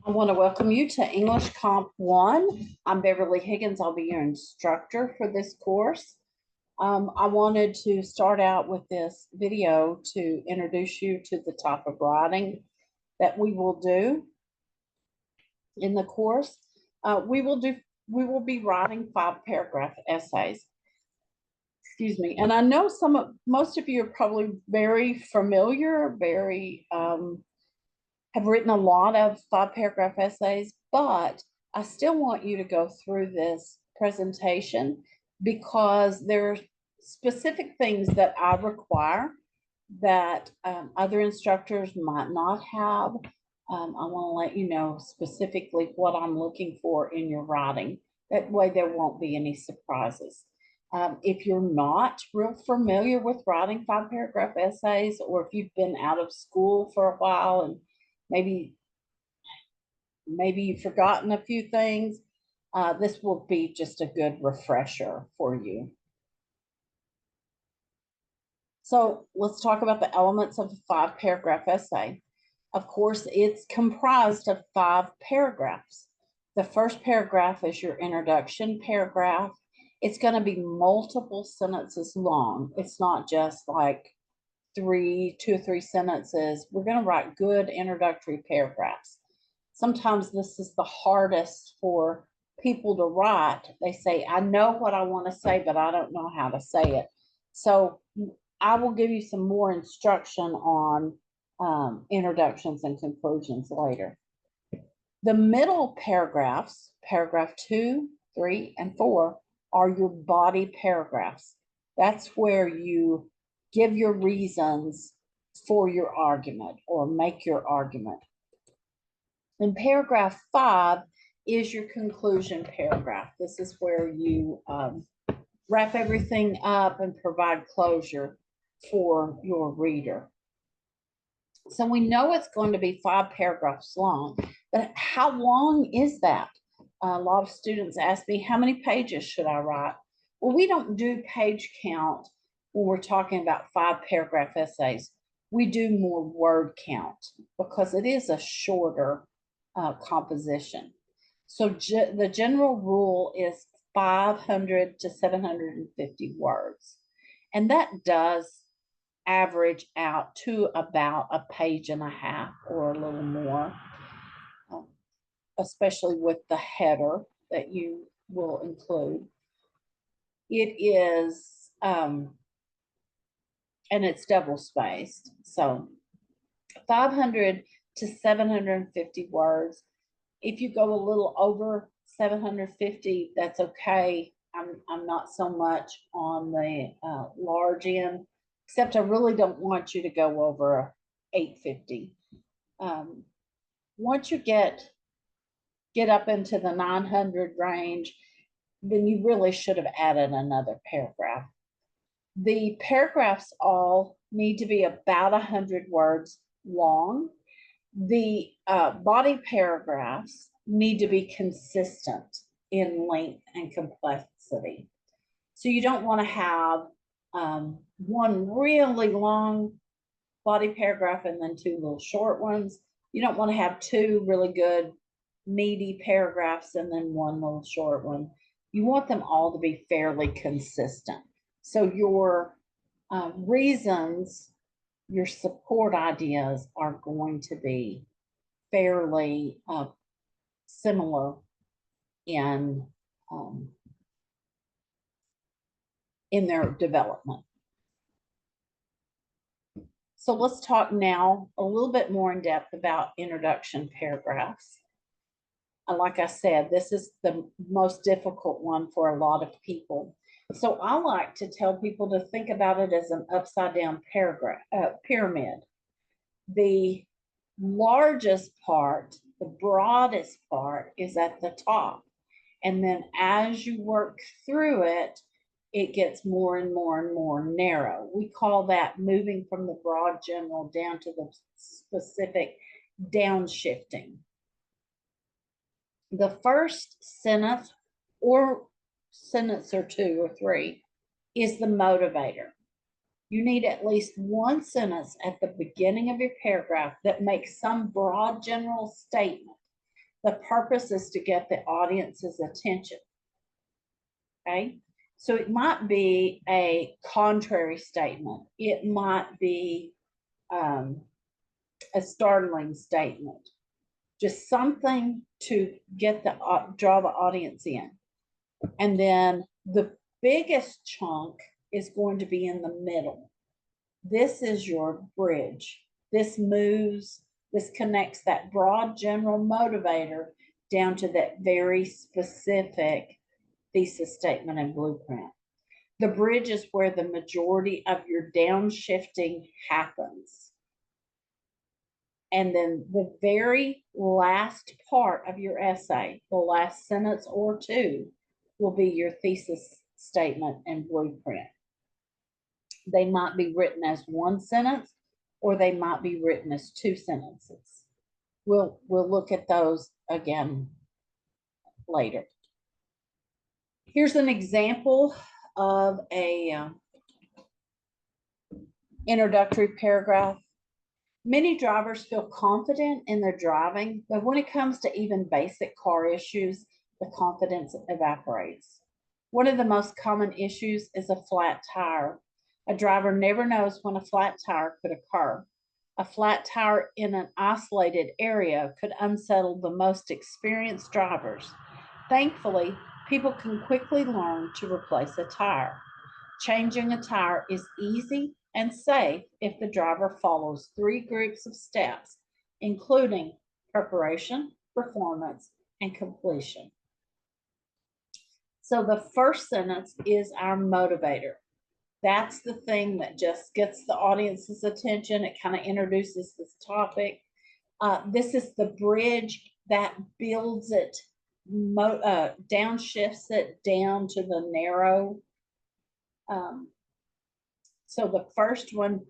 I want to welcome you to English Comp 1. I'm Beverly Higgins. I'll be your instructor for this course. I wanted to start out with this video to introduce you to the type of writing that we will do in the course. We will be writing 5-paragraph essays. Excuse me. And I know most of you are probably very familiar, have written a lot of 5-paragraph essays, but I still want you to go through this presentation because there are specific things that I require that other instructors might not have. I want to let you know specifically what I'm looking for in your writing. That way there won't be any surprises. If you're not real familiar with writing 5-paragraph essays, or if you've been out of school for a while and maybe you've forgotten a few things, this will be just a good refresher for you. So let's talk about the elements of a 5-paragraph essay. Of course, it's comprised of 5 paragraphs. The first paragraph is your introduction paragraph. It's going to be multiple sentences long. It's not just like 2 or 3 sentences. We're going to write good introductory paragraphs. Sometimes this is the hardest for people to write. They say, I know what I want to say, but I don't know how to say it. So I will give you some more instruction on introductions and conclusions later. The middle paragraphs, paragraph 2, 3, and 4, are your body paragraphs. That's where you give your reasons for your argument or make your argument. And paragraph 5 is your conclusion paragraph. This is where you wrap everything up and provide closure for your reader. So we know it's going to be 5 paragraphs long, but how long is that? A lot of students ask me, how many pages should I write? Well, we don't do page count when we're talking about 5-paragraph essays. We do more word count because it is a shorter composition. So the general rule is 500 to 750 words. And that does average out to about a page and a half or a little more, especially with the header that you will include. It is, and it's double spaced. So 500 to 750 words. If you go a little over 750, that's okay. I'm not so much on the large end, except I really don't want you to go over 850. Once you get up into the 900 range, then you really should have added another paragraph. The paragraphs all need to be about 100 words long. The body paragraphs need to be consistent in length and complexity. So you don't want to have one really long body paragraph and then 2 little short ones. You don't want to have 2 really good meaty paragraphs and then 1 little short one. You want them all to be fairly consistent. So your reasons, your support ideas are going to be fairly similar in their development. So let's talk now a little bit more in depth about introduction paragraphs. Like I said, this is the most difficult one for a lot of people. So I like to tell people to think about it as an upside down pyramid. The largest part, the broadest part, is at the top. And then as you work through it, it gets more and more and more narrow. We call that moving from the broad general down to the specific, downshifting. The first sentence or 2 or 3 is the motivator. You need at least 1 sentence at the beginning of your paragraph that makes some broad general statement The purpose is to get the audience's attention. Okay, so it might be a contrary statement. It might be a startling statement, just something to get the draw the audience in. And then the biggest chunk is going to be in the middle. This is your bridge. This connects that broad general motivator down to that very specific thesis statement and blueprint. The bridge is where the majority of your downshifting happens. And then the very last part of your essay, the last sentence or two, will be your thesis statement and blueprint. They might be written as one sentence, or they might be written as two sentences. We'll look at those again later. Here's an example of a introductory paragraph. Many drivers feel confident in their driving, but when it comes to even basic car issues, the confidence evaporates. One of the most common issues is a flat tire. A driver never knows when a flat tire could occur. A flat tire in an isolated area could unsettle the most experienced drivers. Thankfully, people can quickly learn to replace a tire. Changing a tire is easy and safe if the driver follows 3 groups of steps, including preparation, performance, and completion. So the first sentence is our motivator. That's the thing that just gets the audience's attention. It kind of introduces this topic. This is the bridge that builds it, downshifts it down to the narrow. So the first one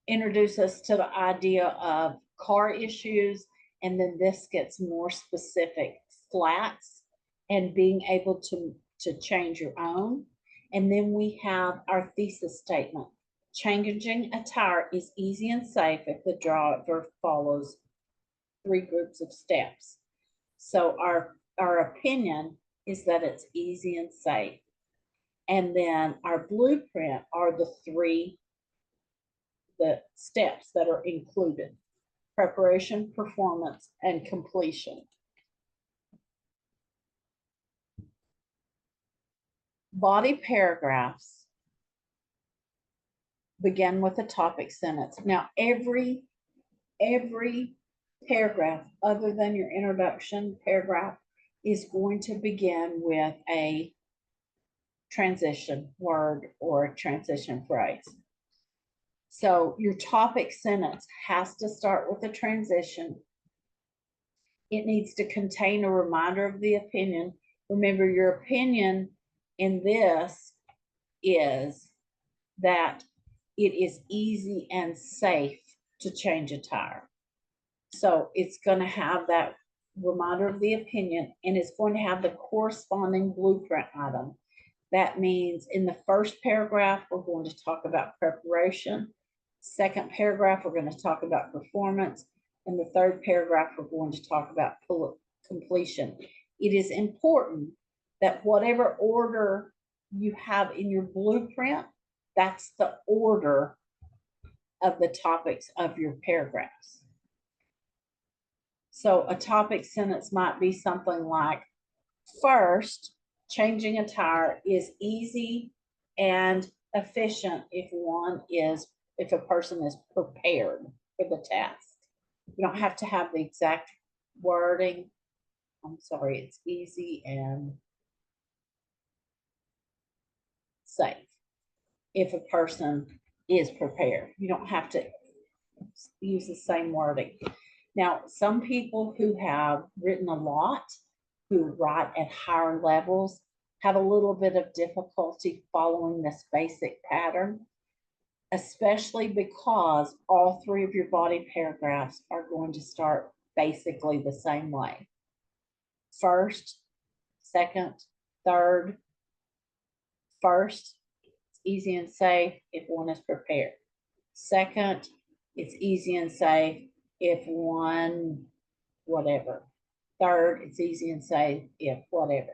introduces us to the idea of car issues, and then this gets more specific, flats, and being able to change your own. And then we have our thesis statement. Changing a tire is easy and safe if the driver follows 3 groups of steps. So our opinion is that it's easy and safe. And then our blueprint are the steps that are included: preparation, performance, and completion. Body paragraphs begin with a topic sentence. Now, every paragraph other than your introduction paragraph is going to begin with a transition word or a transition phrase. So your topic sentence has to start with a transition. It needs to contain a reminder of the opinion. Remember, your opinion in this is that it is easy and safe to change a tire. So it's going to have that reminder of the opinion, and it's going to have the corresponding blueprint item. That means in the first paragraph, we're going to talk about preparation. Second paragraph, we're going to talk about performance. In the third paragraph, we're going to talk about completion. It is important that whatever order you have in your blueprint, that's the order of the topics of your paragraphs. So a topic sentence might be something like, first, changing a tire is easy and efficient if a person is prepared for the task. You don't have to have the exact wording. I'm sorry, it's easy and safe if a person is prepared. You don't have to use the same wording. Now, some people who have written a lot, who write at higher levels, have a little bit of difficulty following this basic pattern, especially because all 3 of your body paragraphs are going to start basically the same way. First, second, third. First, it's easy and safe if one is prepared. Second, it's easy and safe if one, whatever. third, it's easy and say if, whatever.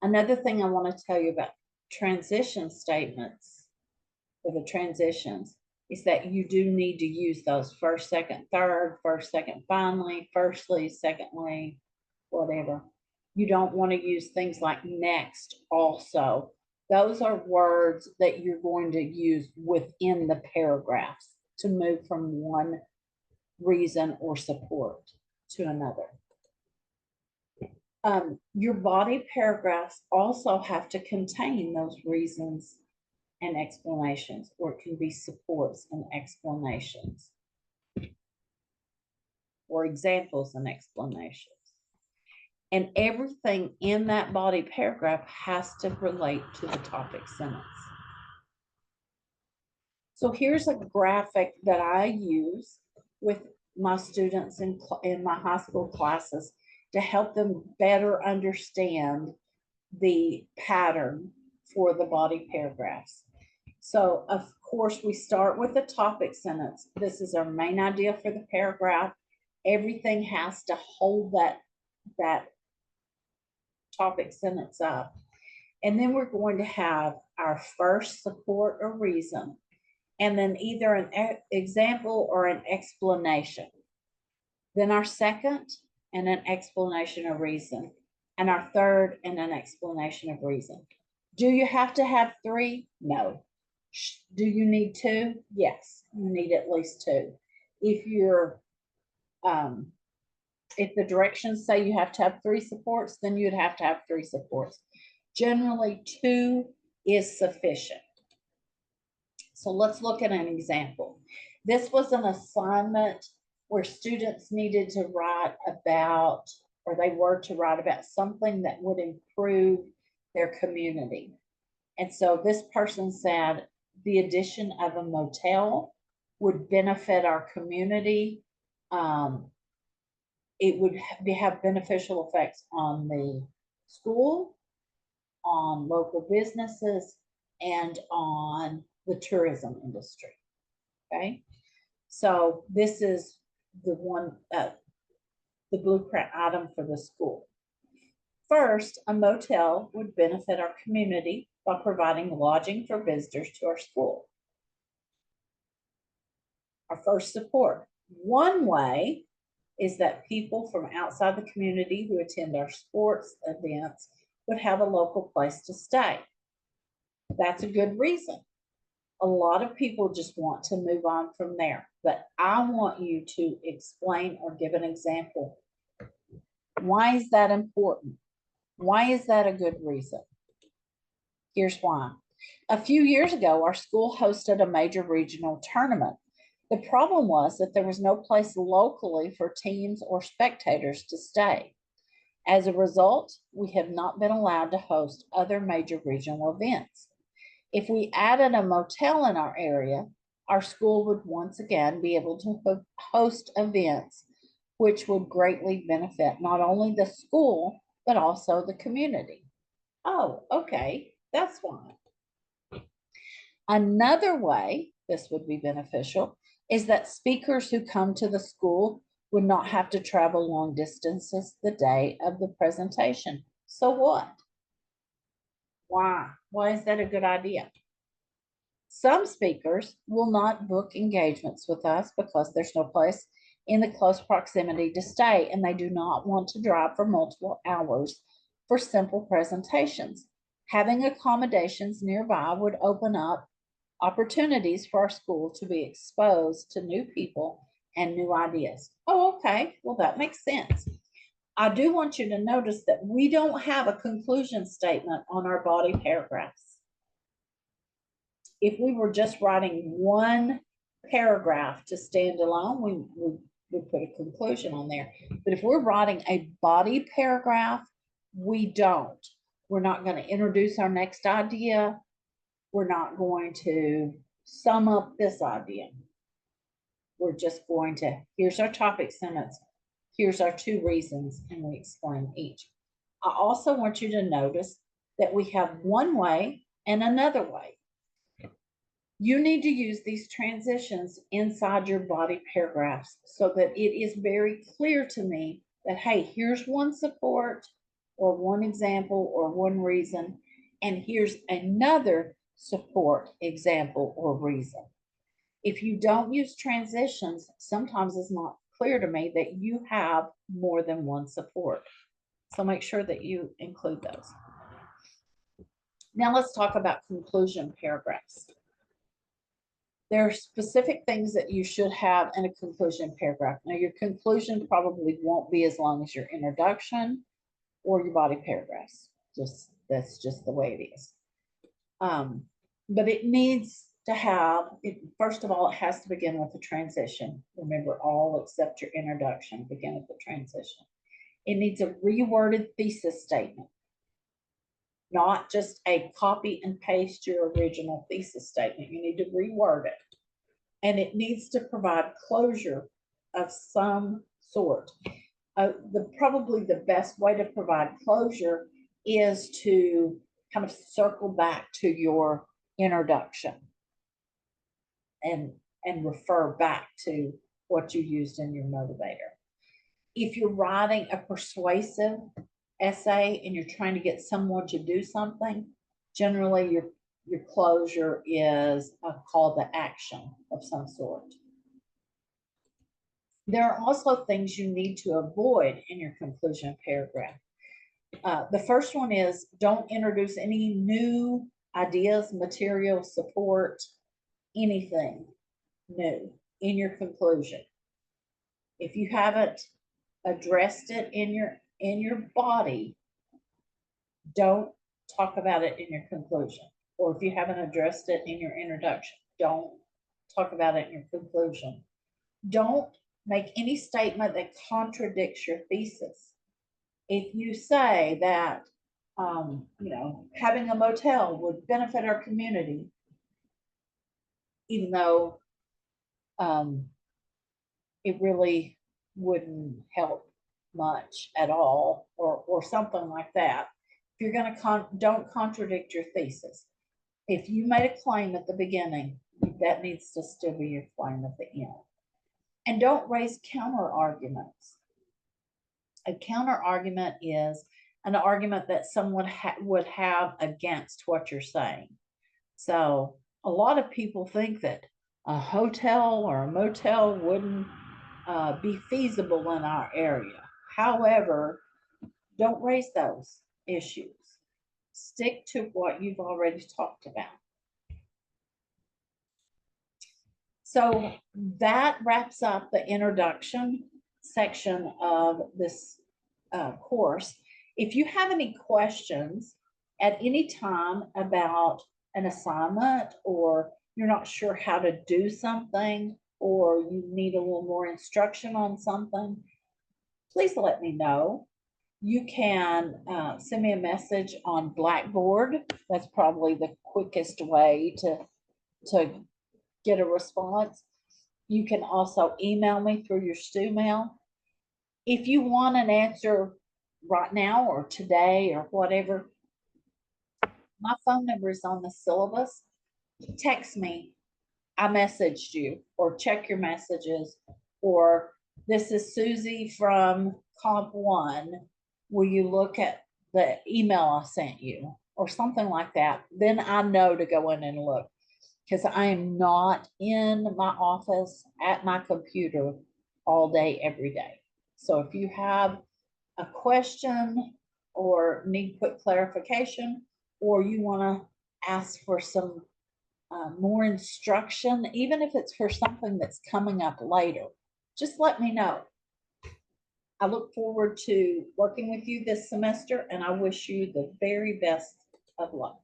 Another thing I want to tell you about transition statements for the transitions is that you do need to use those first, second, third, first, second, finally, firstly, secondly, whatever. You don't want to use things like next, also. Those are words that you're going to use within the paragraphs to move from one reason or support to another. Your body paragraphs also have to contain those reasons and explanations, or it can be supports and explanations, or examples and explanations. And everything in that body paragraph has to relate to the topic sentence. So here's a graphic that I use with my students in my high school classes to help them better understand the pattern for the body paragraphs. So of course we start with the topic sentence. This is our main idea for the paragraph. Everything has to hold that topic sentence up. And then we're going to have our first support or reason, and then either an example or an explanation. Then our second and an explanation or reason, and our third and an explanation of reason. Do you have to have three? No. Do you need two? Yes, you need at least two. If you're, if the directions say you have to have three supports, then you'd have to have three supports. Generally, two is sufficient. So let's look at an example. This was an assignment where students needed to write about, or they were to write about something that would improve their community. And so this person said the addition of a motel would benefit our community. It would have beneficial effects on the school, on local businesses, and on the tourism industry. Okay, so this is the one, the blueprint item for the school. First, a motel would benefit our community by providing lodging for visitors to our school. Our first support. One way is that people from outside the community who attend our sports events would have a local place to stay. That's a good reason. A lot of people just want to move on from there, but I want you to explain or give an example. Why is that important? Why is that a good reason? Here's why. A few years ago, our school hosted a major regional tournament. The problem was that there was no place locally for teams or spectators to stay. As a result, we have not been allowed to host other major regional events. If we added a motel in our area, our school would once again be able to host events, which would greatly benefit not only the school, but also the community. Oh, okay, that's why. Another way this would be beneficial is that speakers who come to the school would not have to travel long distances the day of the presentation. So what? Why? Why is that a good idea? Some speakers will not book engagements with us because there's no place in the close proximity to stay, and they do not want to drive for multiple hours for simple presentations. Having accommodations nearby would open up opportunities for our school to be exposed to new people and new ideas. Oh, okay. Well, that makes sense. I do want you to notice that we don't have a conclusion statement on our body paragraphs. If we were just writing one paragraph to stand alone, we would put a conclusion on there. But if we're writing a body paragraph, we don't. We're not going to introduce our next idea. We're not going to sum up this idea. We're just going to, here's our topic sentence, here's our two reasons, and we explain each. I also want you to notice that we have one way and another way. You need to use these transitions inside your body paragraphs so that it is very clear to me that, hey, here's one support or one example or one reason, and here's another support example or reason. If you don't use transitions, sometimes it's not clear to me that you have more than one support. So make sure that you include those. Now let's talk about conclusion paragraphs. There are specific things that you should have in a conclusion paragraph. Now your conclusion probably won't be as long as your introduction or your body paragraphs. That's just the way it is. But it needs to have, first of all, it has to begin with a transition. Remember, all except your introduction begin with the transition. It needs a reworded thesis statement, not just a copy and paste your original thesis statement. You need to reword it. And it needs to provide closure of some sort. Probably the best way to provide closure is to kind of circle back to your introduction and refer back to what you used in your motivator. If you're writing a persuasive essay and you're trying to get someone to do something, generally your closure is a call to action of some sort. There are also things you need to avoid in your conclusion paragraph. The first one is don't introduce any new ideas, material, support, anything new in your conclusion. If you haven't addressed it in your body, don't talk about it in your conclusion. Or if you haven't addressed it in your introduction, don't talk about it in your conclusion. Don't make any statement that contradicts your thesis. If you say that, having a motel would benefit our community, even though it really wouldn't help much at all, or something like that. If you're going to don't contradict your thesis. If you made a claim at the beginning, that needs to still be your claim at the end. And don't raise counter arguments. A counter argument is an argument that someone would have against what you're saying. So a lot of people think that a hotel or a motel wouldn't be feasible in our area. However, don't raise those issues. Stick to what you've already talked about. So that wraps up the introduction section of this course. If you have any questions at any time about an assignment, or you're not sure how to do something, or you need a little more instruction on something, please let me know. You can send me a message on Blackboard. That's probably the quickest way to get a response. You can also email me through your StuMail. If you want an answer right now or today or whatever, my phone number is on the syllabus. Text me, I messaged you, or check your messages, or this is Susie from Comp 1. Will you look at the email I sent you, or something like that? Then I know to go in and look, because I am not in my office at my computer all day, every day. So if you have a question or need quick clarification, or you want to ask for some more instruction, even if it's for something that's coming up later, just let me know. I look forward to working with you this semester, and I wish you the very best of luck.